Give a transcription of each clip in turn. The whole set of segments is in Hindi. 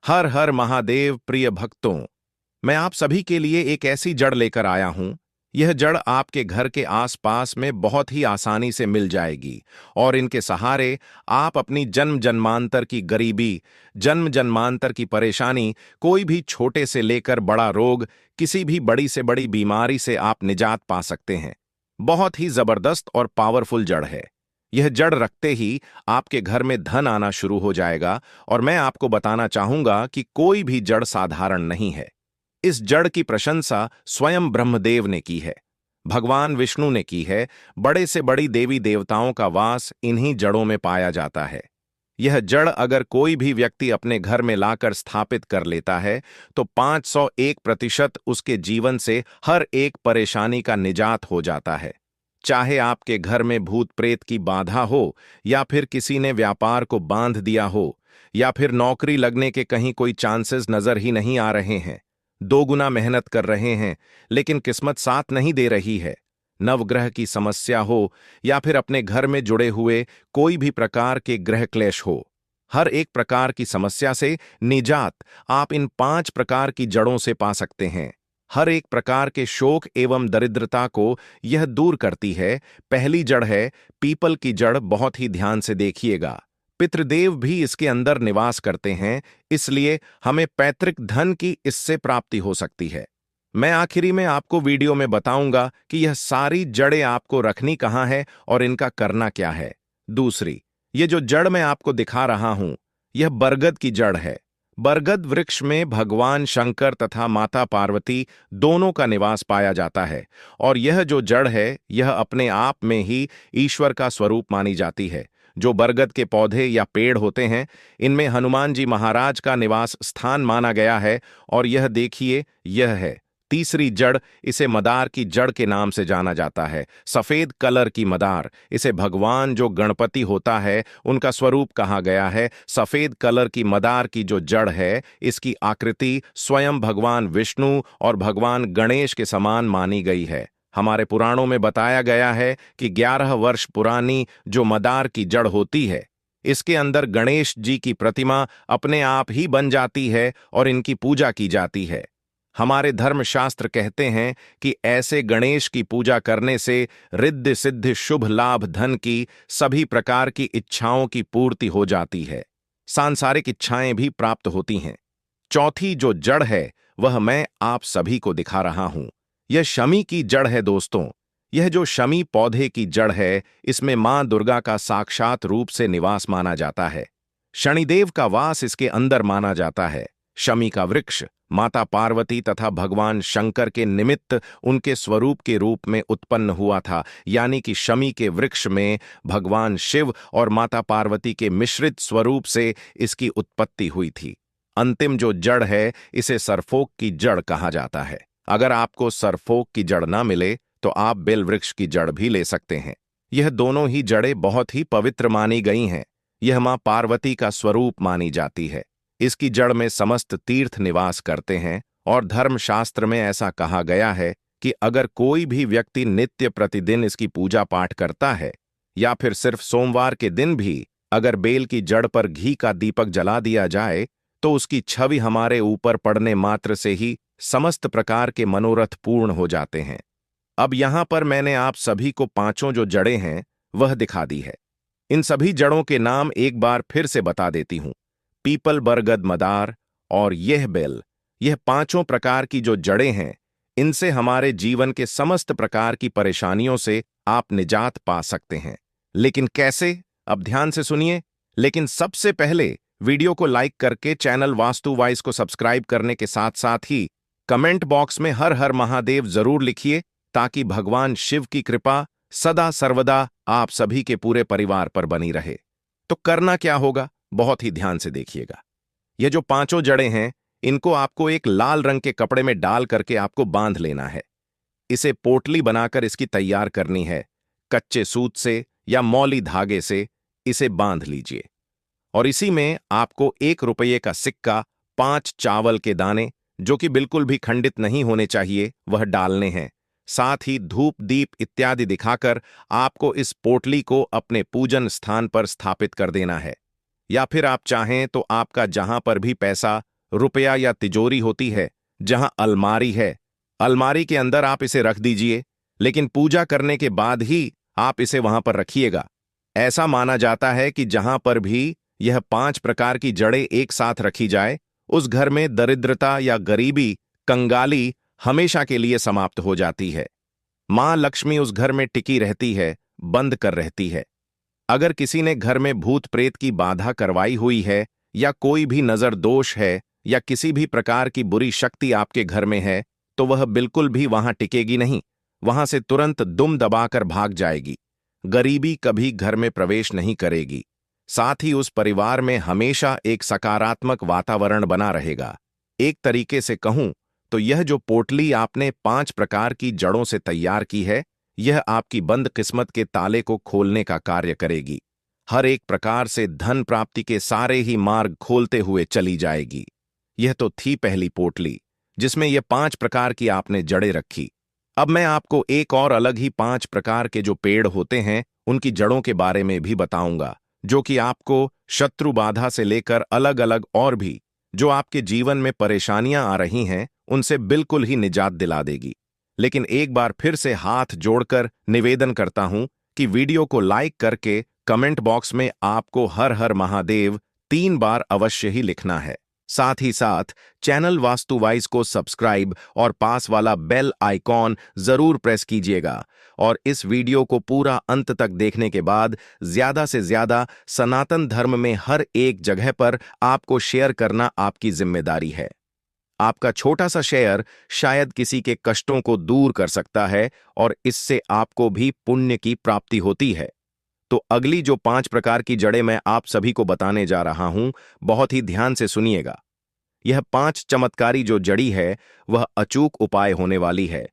हर हर महादेव प्रिय भक्तों, मैं आप सभी के लिए एक ऐसी जड़ लेकर आया हूं। यह जड़ आपके घर के आसपास में बहुत ही आसानी से मिल जाएगी और इनके सहारे आप अपनी जन्म जन्मांतर की गरीबी, जन्म जन्मांतर की परेशानी, कोई भी छोटे से लेकर बड़ा रोग, किसी भी बड़ी से बड़ी बीमारी से आप निजात पा सकते हैं। बहुत ही जबरदस्त और पावरफुल जड़ है। यह जड़ रखते ही आपके घर में धन आना शुरू हो जाएगा और मैं आपको बताना चाहूंगा कि कोई भी जड़ साधारण नहीं है। इस जड़ की प्रशंसा स्वयं ब्रह्मदेव ने की है, भगवान विष्णु ने की है। बड़े से बड़ी देवी देवताओं का वास इन्हीं जड़ों में पाया जाता है। यह जड़ अगर कोई भी व्यक्ति अपने घर में लाकर स्थापित कर लेता है तो 501% उसके जीवन से हर एक परेशानी का निजात हो जाता है। चाहे आपके घर में भूत प्रेत की बाधा हो, या फिर किसी ने व्यापार को बांध दिया हो, या फिर नौकरी लगने के कहीं कोई चांसेस नजर ही नहीं आ रहे हैं, दोगुना मेहनत कर रहे हैं लेकिन किस्मत साथ नहीं दे रही है, नवग्रह की समस्या हो, या फिर अपने घर में जुड़े हुए कोई भी प्रकार के ग्रह क्लेश हो, हर एक प्रकार की समस्या से निजात आप इन 5 प्रकार की जड़ों से पा सकते हैं। हर एक प्रकार के शोक एवं दरिद्रता को यह दूर करती है। पहली जड़ है पीपल की जड़। बहुत ही ध्यान से देखिएगा, पितृदेव भी इसके अंदर निवास करते हैं, इसलिए हमें पैतृक धन की इससे प्राप्ति हो सकती है। मैं आखिरी में आपको वीडियो में बताऊंगा कि यह सारी जड़ें आपको रखनी कहाँ है और इनका करना क्या है। दूसरी, ये जो जड़ मैं आपको दिखा रहा हूं, यह बरगद की जड़ है। बरगद वृक्ष में भगवान शंकर तथा माता पार्वती दोनों का निवास पाया जाता है और यह जो जड़ है यह अपने आप में ही ईश्वर का स्वरूप मानी जाती है। जो बरगद के पौधे या पेड़ होते हैं, इनमें हनुमान जी महाराज का निवास स्थान माना गया है। और यह देखिए, यह है तीसरी जड़। इसे मदार की जड़ के नाम से जाना जाता है। सफेद कलर की मदार, इसे भगवान जो गणपति होता है उनका स्वरूप कहा गया है। सफेद कलर की मदार की जो जड़ है, इसकी आकृति स्वयं भगवान विष्णु और भगवान गणेश के समान मानी गई है। हमारे पुराणों में बताया गया है कि 11 वर्ष पुरानी जो मदार की जड़ होती है, इसके अंदर गणेश जी की प्रतिमा अपने आप ही बन जाती है और इनकी पूजा की जाती है। हमारे धर्मशास्त्र कहते हैं कि ऐसे गणेश की पूजा करने से रिद्धि सिद्धि शुभ लाभ धन की सभी प्रकार की इच्छाओं की पूर्ति हो जाती है, सांसारिक इच्छाएं भी प्राप्त होती हैं। चौथी जो जड़ है वह मैं आप सभी को दिखा रहा हूं। यह शमी की जड़ है दोस्तों। यह जो शमी पौधे की जड़ है, इसमें मां दुर्गा का साक्षात रूप से निवास माना जाता है। शनिदेव का वास इसके अंदर माना जाता है। शमी का वृक्ष माता पार्वती तथा भगवान शंकर के निमित्त उनके स्वरूप के रूप में उत्पन्न हुआ था, यानी कि शमी के वृक्ष में भगवान शिव और माता पार्वती के मिश्रित स्वरूप से इसकी उत्पत्ति हुई थी। अंतिम जो जड़ है, इसे सरफोक की जड़ कहा जाता है। अगर आपको सरफोक की जड़ ना मिले तो आप बेल वृक्ष की जड़ भी ले सकते हैं। यह दोनों ही जड़ें बहुत ही पवित्र मानी गई हैं। यह मां पार्वती का स्वरूप मानी जाती है। इसकी जड़ में समस्त तीर्थ निवास करते हैं और धर्मशास्त्र में ऐसा कहा गया है कि अगर कोई भी व्यक्ति नित्य प्रतिदिन इसकी पूजा पाठ करता है, या फिर सिर्फ सोमवार के दिन भी अगर बेल की जड़ पर घी का दीपक जला दिया जाए, तो उसकी छवि हमारे ऊपर पड़ने मात्र से ही समस्त प्रकार के मनोरथ पूर्ण हो जाते हैं। अब यहां पर मैंने आप सभी को 5 जो जड़ें हैं वह दिखा दी है। इन सभी जड़ों के नाम एक बार फिर से बता देती हूं। पीपल, बरगद, मदार और यह बेल, यह 5 प्रकार की जो जड़ें हैं, इनसे हमारे जीवन के समस्त प्रकार की परेशानियों से आप निजात पा सकते हैं। लेकिन कैसे? अब ध्यान से सुनिए। लेकिन सबसे पहले वीडियो को लाइक करके चैनल वास्तु वाइज को सब्सक्राइब करने के साथ साथ ही कमेंट बॉक्स में हर हर महादेव जरूर लिखिए, ताकि भगवान शिव की कृपा सदा सर्वदा आप सभी के पूरे परिवार पर बनी रहे। तो करना क्या होगा, बहुत ही ध्यान से देखिएगा। ये जो 5 जड़ें हैं, इनको आपको एक लाल रंग के कपड़े में डाल करके आपको बांध लेना है। इसे पोटली बनाकर इसकी तैयार करनी है। कच्चे सूत से या मौली धागे से इसे बांध लीजिए और इसी में आपको 1 रुपये का सिक्का, 5 चावल के दाने जो कि बिल्कुल भी खंडित नहीं होने चाहिए, वह डालने हैं। साथ ही धूप दीप इत्यादि दिखाकर आपको इस पोटली को अपने पूजन स्थान पर स्थापित कर देना है। या फिर आप चाहें तो आपका जहां पर भी पैसा रुपया या तिजोरी होती है, जहां अलमारी है। अलमारी के अंदर आप इसे रख दीजिए, लेकिन पूजा करने के बाद ही आप इसे वहां पर रखिएगा। ऐसा माना जाता है कि जहां पर भी यह 5 प्रकार की जड़ें एक साथ रखी जाए, उस घर में दरिद्रता या गरीबी, कंगाली हमेशा के लिए समाप्त हो जाती है। मां लक्ष्मी उस घर में टिकी रहती है, बंद कर रहती है। अगर किसी ने घर में भूत प्रेत की बाधा करवाई हुई है, या कोई भी नजर दोष है, या किसी भी प्रकार की बुरी शक्ति आपके घर में है, तो वह बिल्कुल भी वहां टिकेगी नहीं, वहां से तुरंत दुम दबाकर भाग जाएगी। गरीबी कभी घर में प्रवेश नहीं करेगी। साथ ही उस परिवार में हमेशा एक सकारात्मक वातावरण बना रहेगा। एक तरीके से कहूं तो यह जो पोटली आपने 5 प्रकार की जड़ों से तैयार की है, यह आपकी बंद किस्मत के ताले को खोलने का कार्य करेगी। हर एक प्रकार से धन प्राप्ति के सारे ही मार्ग खोलते हुए चली जाएगी। यह तो थी पहली पोटली, जिसमें यह 5 प्रकार की आपने जड़ें रखी। अब मैं आपको एक और अलग ही 5 प्रकार के जो पेड़ होते हैं, उनकी जड़ों के बारे में भी बताऊंगा, जो कि आपको शत्रु बाधा से लेकर अलग अलग और भी जो आपके जीवन में परेशानियां आ रही हैं, उनसे बिल्कुल ही निजात दिला देगी। लेकिन एक बार फिर से हाथ जोड़कर निवेदन करता हूं कि वीडियो को लाइक करके कमेंट बॉक्स में आपको हर हर महादेव 3 बार अवश्य ही लिखना है। साथ ही साथ चैनल वास्तुवाइज को सब्सक्राइब और पास वाला बेल आइकॉन जरूर प्रेस कीजिएगा। और इस वीडियो को पूरा अंत तक देखने के बाद ज्यादा से ज्यादा सनातन धर्म में हर एक जगह पर आपको शेयर करना आपकी जिम्मेदारी है। आपका छोटा सा शेयर शायद किसी के कष्टों को दूर कर सकता है, और इससे आपको भी पुण्य की प्राप्ति होती है। तो अगली जो 5 प्रकार की जड़ें मैं आप सभी को बताने जा रहा हूं, बहुत ही ध्यान से सुनिएगा। यह 5 चमत्कारी जो जड़ी है, वह अचूक उपाय होने वाली है।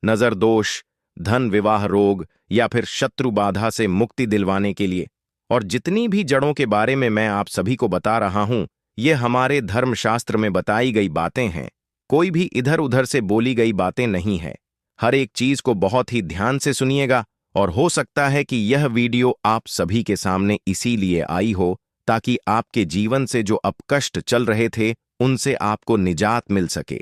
नजर दोष, धन विवाह रोग या फिर शत्रु बाधा से मुक्ति दिलवाने के लिए। और जितनी भी जड़ों के बारे में मैं आप सभी को बता रहा हूं, ये हमारे धर्मशास्त्र में बताई गई बातें हैं। कोई भी इधर उधर से बोली गई बातें नहीं है। हर एक चीज को बहुत ही ध्यान से सुनिएगा। और हो सकता है कि यह वीडियो आप सभी के सामने इसीलिए आई हो, ताकि आपके जीवन से जो अपकष्ट चल रहे थे, उनसे आपको निजात मिल सके।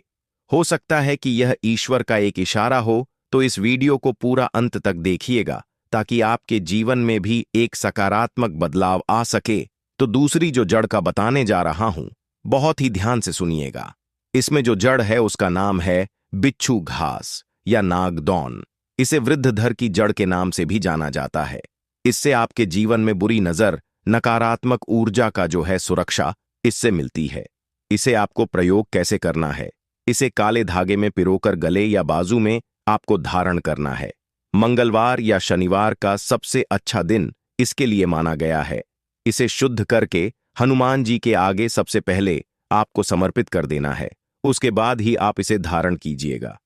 हो सकता है कि यह ईश्वर का एक इशारा हो, तो इस वीडियो को पूरा अंत तक देखिएगा, ताकि आपके जीवन में भी एक सकारात्मक बदलाव आ सके। तो दूसरी जो जड़ का बताने जा रहा हूं, बहुत ही ध्यान से सुनिएगा। इसमें जो जड़ है उसका नाम है बिच्छू घास या नागदौन। इसे वृद्धधर की जड़ के नाम से भी जाना जाता है। इससे आपके जीवन में बुरी नजर, नकारात्मक ऊर्जा का जो है सुरक्षा, इससे मिलती है। इसे आपको प्रयोग कैसे करना है? इसे काले धागे में पिरोकर गले या बाजू में आपको धारण करना है। मंगलवार या शनिवार का सबसे अच्छा दिन इसके लिए माना गया है। इसे शुद्ध करके हनुमान जी के आगे सबसे पहले आपको समर्पित कर देना है। उसके बाद ही आप इसे धारण कीजिएगा।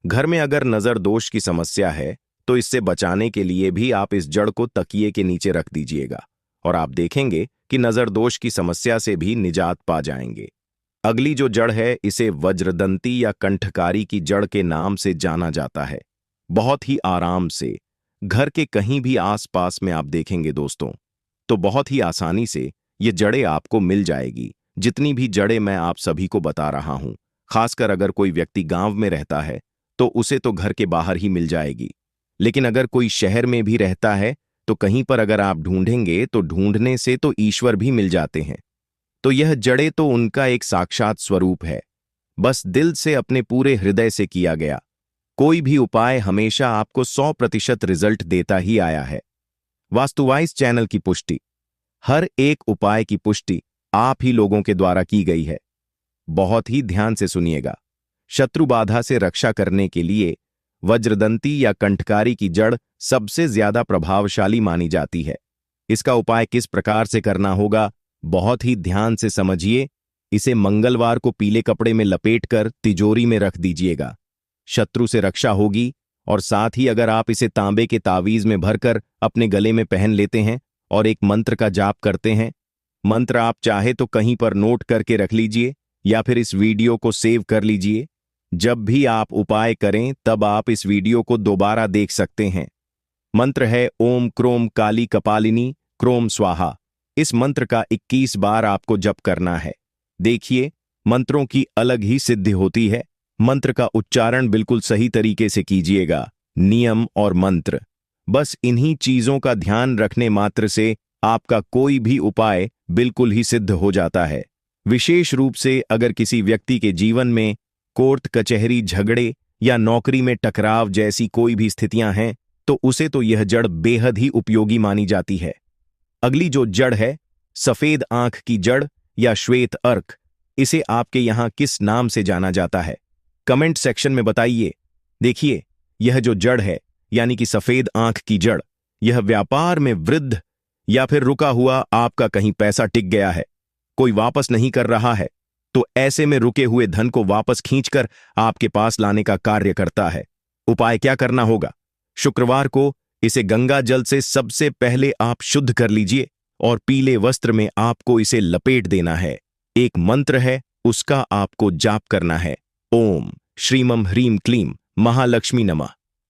घर में अगर नजर दोष की समस्या है, तो इससे बचाने के लिए भी आप इस जड़ को तकिए के नीचे रख दीजिएगा, और आप देखेंगे कि नजर दोष की समस्या से भी निजात पा जाएंगे। अगली जो जड़ है, इसे वज्रदंती या कंठकारी की जड़ के नाम से जाना जाता है। बहुत ही आराम से घर के कहीं भी आसपास में आप देखेंगे दोस्तों, तो बहुत ही आसानी से ये जड़ें आपको मिल जाएगी। जितनी भी जड़ें मैं आप सभी को बता रहा हूं, खासकर अगर कोई व्यक्ति गांव में रहता है, तो उसे तो घर के बाहर ही मिल जाएगी। लेकिन अगर कोई शहर में भी रहता है, तो कहीं पर अगर आप ढूंढेंगे, तो ढूंढने से तो ईश्वर भी मिल जाते हैं। तो यह जड़ें तो उनका एक साक्षात स्वरूप है, बस दिल से अपने पूरे हृदय से किया गया कोई भी उपाय हमेशा आपको 100% रिजल्ट देता ही आया है। वास्तुवाइज चैनल की पुष्टि, हर एक उपाय की पुष्टि आप ही लोगों के द्वारा की गई है। बहुत ही ध्यान से सुनिएगा। शत्रु बाधा से रक्षा करने के लिए वज्रदंती या कंठकारी की जड़ सबसे ज्यादा प्रभावशाली मानी जाती है। इसका उपाय किस प्रकार से करना होगा, बहुत ही ध्यान से समझिए। इसे मंगलवार को पीले कपड़े में लपेटकर तिजोरी में रख दीजिएगा। शत्रु से रक्षा होगी। और साथ ही अगर आप इसे तांबे के तावीज में भरकर अपने गले में पहन लेते हैं और एक मंत्र का जाप करते हैं, मंत्र आप चाहे तो कहीं पर नोट करके रख लीजिए या फिर इस वीडियो को सेव कर लीजिए। जब भी आप उपाय करें, तब आप इस वीडियो को दोबारा देख सकते हैं। मंत्र है ओम क्रोम काली कपालिनी क्रोम स्वाहा। इस मंत्र का 21 बार आपको जप करना है। देखिए, मंत्रों की अलग ही सिद्धि होती है। मंत्र का उच्चारण बिल्कुल सही तरीके से कीजिएगा। नियम और मंत्र, बस इन्हीं चीजों का ध्यान रखने मात्र से आपका कोई भी उपाय बिल्कुल ही सिद्ध हो जाता है। विशेष रूप से अगर किसी व्यक्ति के जीवन में कोर्ट कचहरी, झगड़े या नौकरी में टकराव जैसी कोई भी स्थितियां हैं, तो उसे तो यह जड़ बेहद ही उपयोगी मानी जाती है। अगली जो जड़ है, सफेद आंख की जड़ या श्वेत अर्क, इसे आपके यहां किस नाम से जाना जाता है? कमेंट सेक्शन में बताइए। देखिए, यह जो जड़ है यानी कि सफेद आंख की जड़, यह व्यापार में वृद्ध या फिर रुका हुआ आपका कहीं पैसा टिक गया है, कोई वापस नहीं कर रहा है, तो ऐसे में रुके हुए धन को वापस खींचकर आपके पास लाने का कार्य करता है। उपाय क्या करना होगा? शुक्रवार को इसे गंगा जल से सबसे पहले आप शुद्ध कर लीजिए और पीले वस्त्र में आपको इसे लपेट देना है। एक मंत्र है, उसका आपको जाप करना है। ओम श्रीमम ह्रीम क्लीम महालक्ष्मी नमः।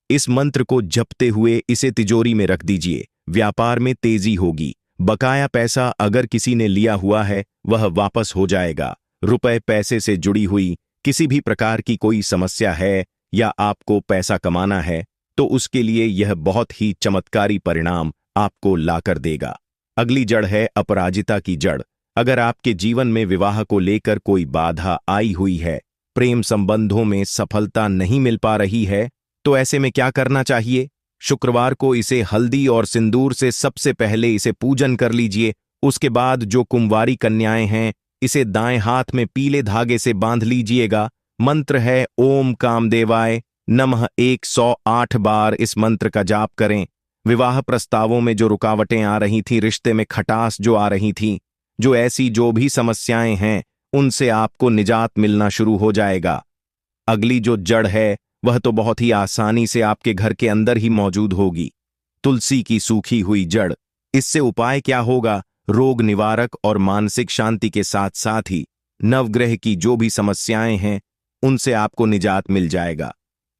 इस मंत्र को जपते हुए इसे तिजोरी में रख दीजिए। व्यापार में तेजी होगी। बकाया पैसा अगर किसी ने लिया हुआ है वह वापस हो जाएगा। रुपए पैसे से जुड़ी हुई किसी भी प्रकार की कोई समस्या है या आपको पैसा कमाना है, तो उसके लिए यह बहुत ही चमत्कारी परिणाम आपको लाकर देगा। अगली जड़ है अपराजिता की जड़। अगर आपके जीवन में विवाह को लेकर कोई बाधा आई हुई है, प्रेम संबंधों में सफलता नहीं मिल पा रही है, तो ऐसे में क्या करना चाहिए? शुक्रवार को इसे हल्दी और सिंदूर से सबसे पहले इसे पूजन कर लीजिए। उसके बाद जो कुंवारी कन्याएं हैं, इसे दाएं हाथ में पीले धागे से बांध लीजिएगा। मंत्र है ओम कामदेवाय नमः। 108 बार इस मंत्र का जाप करें। विवाह प्रस्तावों में जो रुकावटें आ रही थी, रिश्ते में खटास जो आ रही थी, जो ऐसी जो भी समस्याएं हैं, उनसे आपको निजात मिलना शुरू हो जाएगा। अगली जो जड़ है वह तो बहुत ही आसानी से आपके घर के अंदर ही मौजूद होगी। तुलसी की सूखी हुई जड़। इससे उपाय क्या होगा? रोग निवारक और मानसिक शांति के साथ साथ ही नवग्रह की जो भी समस्याएं हैं उनसे आपको निजात मिल जाएगा।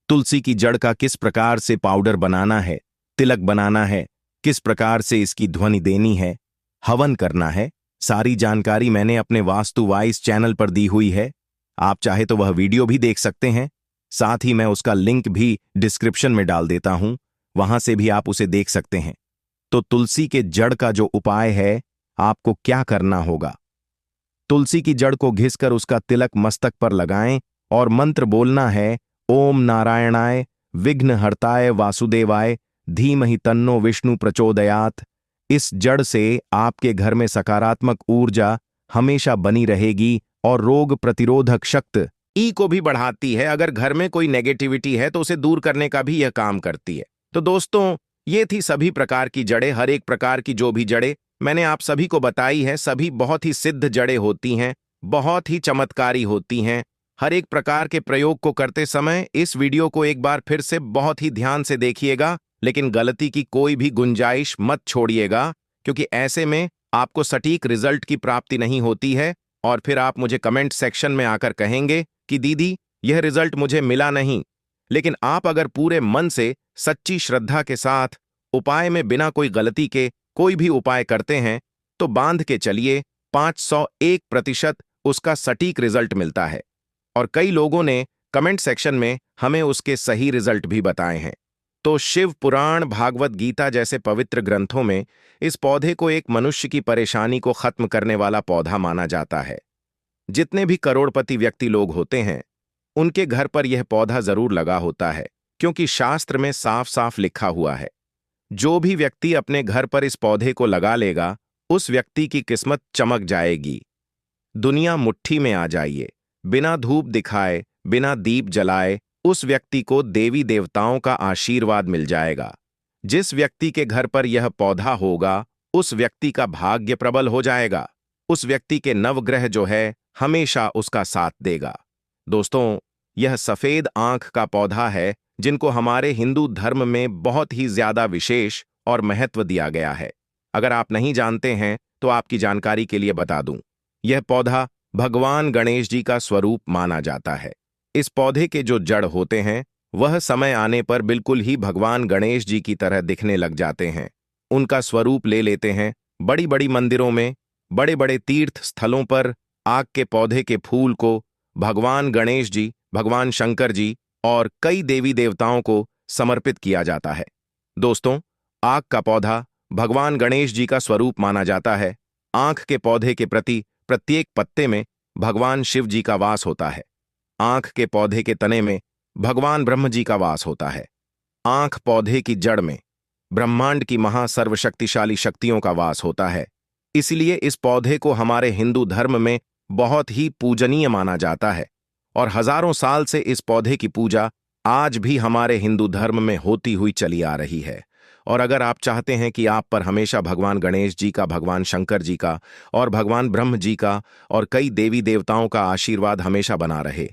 तुलसी की जड़ का किस प्रकार से पाउडर बनाना है, तिलक बनाना है, किस प्रकार से इसकी ध्वनि देनी है, हवन करना है, सारी जानकारी मैंने अपने वास्तु वाइस चैनल पर दी हुई है। आप चाहे तो वह वीडियो भी देख सकते हैं। साथ ही मैं उसका लिंक भी डिस्क्रिप्शन में डाल देता हूं, वहां से भी आप उसे देख सकते हैं। तो तुलसी के जड़ का जो उपाय है, आपको क्या करना होगा? तुलसी की जड़ को घिसकर उसका तिलक मस्तक पर लगाएं और मंत्र बोलना है ओम नारायणाय विघ्नहर्ताय वासुदेवाय धीमहि तन्नो विष्णु प्रचोदयात्। इस जड़ से आपके घर में सकारात्मक ऊर्जा हमेशा बनी रहेगी और रोग प्रतिरोधक शक्ति को भी बढ़ाती है। अगर घर में कोई नेगेटिविटी है तो उसे दूर करने का भी यह काम करती है। तो दोस्तों, ये थी सभी प्रकार की जड़ें। हर एक प्रकार की जो भी जड़ें मैंने आप सभी को बताई है, सभी बहुत ही सिद्ध जड़ें होती हैं, बहुत ही चमत्कारी होती हैं। हर एक प्रकार के प्रयोग को करते समय इस वीडियो को एक बार फिर से बहुत ही ध्यान से देखिएगा, लेकिन गलती की कोई भी गुंजाइश मत छोड़िएगा, क्योंकि ऐसे में आपको सटीक रिजल्ट की प्राप्ति नहीं होती है और फिर आप मुझे कमेंट सेक्शन में आकर कहेंगे कि दीदी यह रिजल्ट मुझे मिला नहीं। लेकिन आप अगर पूरे मन से सच्ची श्रद्धा के साथ उपाय में बिना कोई गलती के कोई भी उपाय करते हैं, तो बांध के चलिए 501% उसका सटीक रिजल्ट मिलता है। और कई लोगों ने कमेंट सेक्शन में हमें उसके सही रिजल्ट भी बताए हैं। तो शिव पुराण, भागवत गीता जैसे पवित्र ग्रंथों में इस पौधे को एक मनुष्य की परेशानी को खत्म करने वाला पौधा माना जाता है। जितने भी करोड़पति व्यक्ति लोग होते हैं, उनके घर पर यह पौधा जरूर लगा होता है, क्योंकि शास्त्र में साफ साफ लिखा हुआ है, जो भी व्यक्ति अपने घर पर इस पौधे को लगा लेगा, उस व्यक्ति की किस्मत चमक जाएगी। दुनिया मुट्ठी में आ जाइए। बिना धूप दिखाए, बिना दीप जलाए उस व्यक्ति को देवी देवताओं का आशीर्वाद मिल जाएगा। जिस व्यक्ति के घर पर यह पौधा होगा, उस व्यक्ति का भाग्य प्रबल हो जाएगा। उस व्यक्ति के नवग्रह जो है हमेशा उसका साथ देगा। दोस्तों, यह सफेद आंख का पौधा है जिनको हमारे हिंदू धर्म में बहुत ही ज्यादा विशेष और महत्व दिया गया है। अगर आप नहीं जानते हैं तो आपकी जानकारी के लिए बता दूं, यह पौधा भगवान गणेश जी का स्वरूप माना जाता है। इस पौधे के जो जड़ होते हैं वह समय आने पर बिल्कुल ही भगवान गणेश जी की तरह दिखने लग जाते हैं। उनका स्वरूप ले लेते हैं। बड़ी बड़ी मंदिरों में, बड़े बड़े तीर्थ स्थलों पर आक के पौधे के फूल को भगवान गणेश जी, भगवान शंकर जी और कई देवी देवताओं को समर्पित किया जाता है। दोस्तों, आक का पौधा भगवान गणेश जी का स्वरूप माना जाता है। आंख के पौधे के प्रति प्रत्येक पत्ते में भगवान शिव जी का वास होता है। आंख के पौधे के तने में भगवान ब्रह्म जी का वास होता है। आंख पौधे की जड़ में ब्रह्मांड की महासर्वशक्तिशाली शक्तियों का वास होता है। इसलिए इस पौधे को हमारे हिंदू धर्म में बहुत ही पूजनीय माना जाता है और हजारों साल से इस पौधे की पूजा आज भी हमारे हिंदू धर्म में होती हुई चली आ रही है। और अगर आप चाहते हैं कि आप पर हमेशा भगवान गणेश जी का, भगवान शंकर जी का और भगवान ब्रह्म जी का और कई देवी देवताओं का आशीर्वाद हमेशा बना रहे,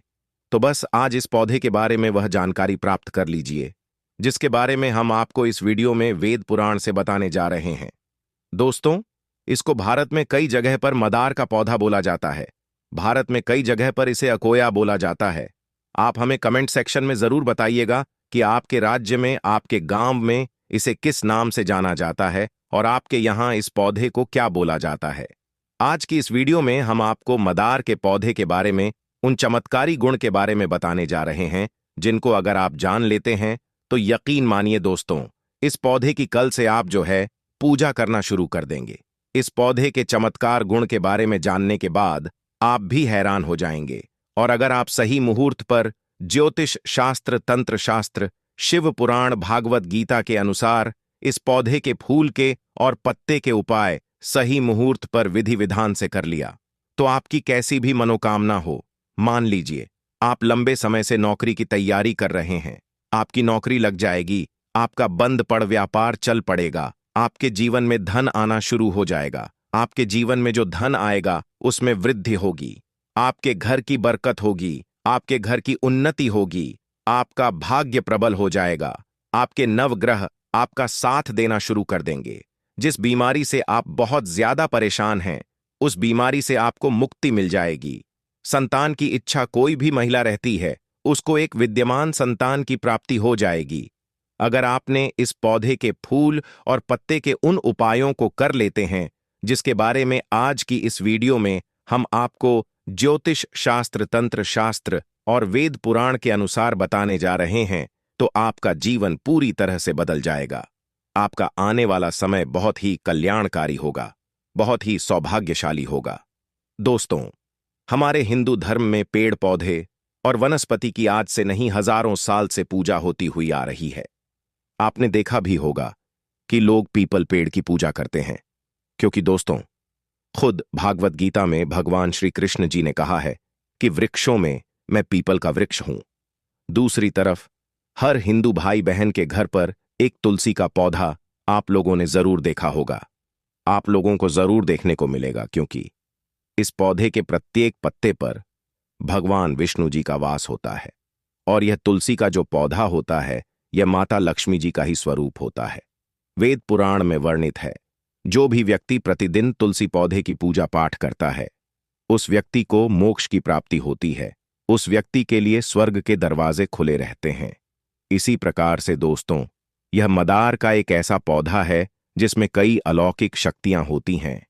तो बस आज इस पौधे के बारे में वह जानकारी प्राप्त कर लीजिए जिसके बारे में हम आपको इस वीडियो में वेद पुराण से बताने जा रहे हैं। दोस्तों, इसको भारत में कई जगह पर मदार का पौधा बोला जाता है। भारत में कई जगह पर इसे अकोया बोला जाता है। आप हमें कमेंट सेक्शन में जरूर बताइएगा कि आपके राज्य में, आपके गांव में इसे किस नाम से जाना जाता है और आपके यहाँ इस पौधे को क्या बोला जाता है। आज की इस वीडियो में हम आपको मदार के पौधे के बारे में, उन चमत्कारी गुण के बारे में बताने जा रहे हैं जिनको अगर आप जान लेते हैं तो यकीन मानिए दोस्तों, इस पौधे की कल से आप जो है पूजा करना शुरू कर देंगे। इस पौधे के चमत्कार गुण के बारे में जानने के बाद आप भी हैरान हो जाएंगे। और अगर आप सही मुहूर्त पर ज्योतिष शास्त्र, तंत्र शास्त्र, शिव पुराण, भागवत गीता के अनुसार इस पौधे के फूल के और पत्ते के उपाय सही मुहूर्त पर विधि विधान से कर लिया तो आपकी कैसी भी मनोकामना हो, मान लीजिए आप लंबे समय से नौकरी की तैयारी कर रहे हैं, आपकी नौकरी लग जाएगी, आपका बंद पड़ व्यापार चल पड़ेगा, आपके जीवन में धन आना शुरू हो जाएगा, आपके जीवन में जो धन आएगा उसमें वृद्धि होगी, आपके घर की बरकत होगी, आपके घर की उन्नति होगी, आपका भाग्य प्रबल हो जाएगा, आपके नवग्रह आपका साथ देना शुरू कर देंगे। जिस बीमारी से आप बहुत ज्यादा परेशान हैं, उस बीमारी से आपको मुक्ति मिल जाएगी। संतान की इच्छा कोई भी महिला रहती है, उसको एक विद्यमान संतान की प्राप्ति हो जाएगी। अगर आपने इस पौधे के फूल और पत्ते के उन उपायों को कर लेते हैं जिसके बारे में आज की इस वीडियो में हम आपको ज्योतिष शास्त्र, तंत्र शास्त्र और वेद पुराण के अनुसार बताने जा रहे हैं, तो आपका जीवन पूरी तरह से बदल जाएगा। आपका आने वाला समय बहुत ही कल्याणकारी होगा, बहुत ही सौभाग्यशाली होगा। दोस्तों, हमारे हिंदू धर्म में पेड़ पौधे और वनस्पति की आज से नहीं हजारों साल से पूजा होती हुई आ रही है। आपने देखा भी होगा कि लोग पीपल पेड़ की पूजा करते हैं, क्योंकि दोस्तों, खुद भागवत गीता में भगवान श्री कृष्ण जी ने कहा है कि वृक्षों में मैं पीपल का वृक्ष हूं। दूसरी तरफ हर हिंदू भाई बहन के घर पर एक तुलसी का पौधा आप लोगों ने जरूर देखा होगा, आप लोगों को जरूर देखने को मिलेगा, क्योंकि इस पौधे के प्रत्येक पत्ते पर भगवान विष्णु जी का वास होता है और यह तुलसी का जो पौधा होता है यह माता लक्ष्मी जी का ही स्वरूप होता है। वेद पुराण में वर्णित है, जो भी व्यक्ति प्रतिदिन तुलसी पौधे की पूजा पाठ करता है उस व्यक्ति को मोक्ष की प्राप्ति होती है, उस व्यक्ति के लिए स्वर्ग के दरवाजे खुले रहते हैं। इसी प्रकार से दोस्तों, यह मदार का एक ऐसा पौधा है जिसमें कई अलौकिक शक्तियां होती हैं।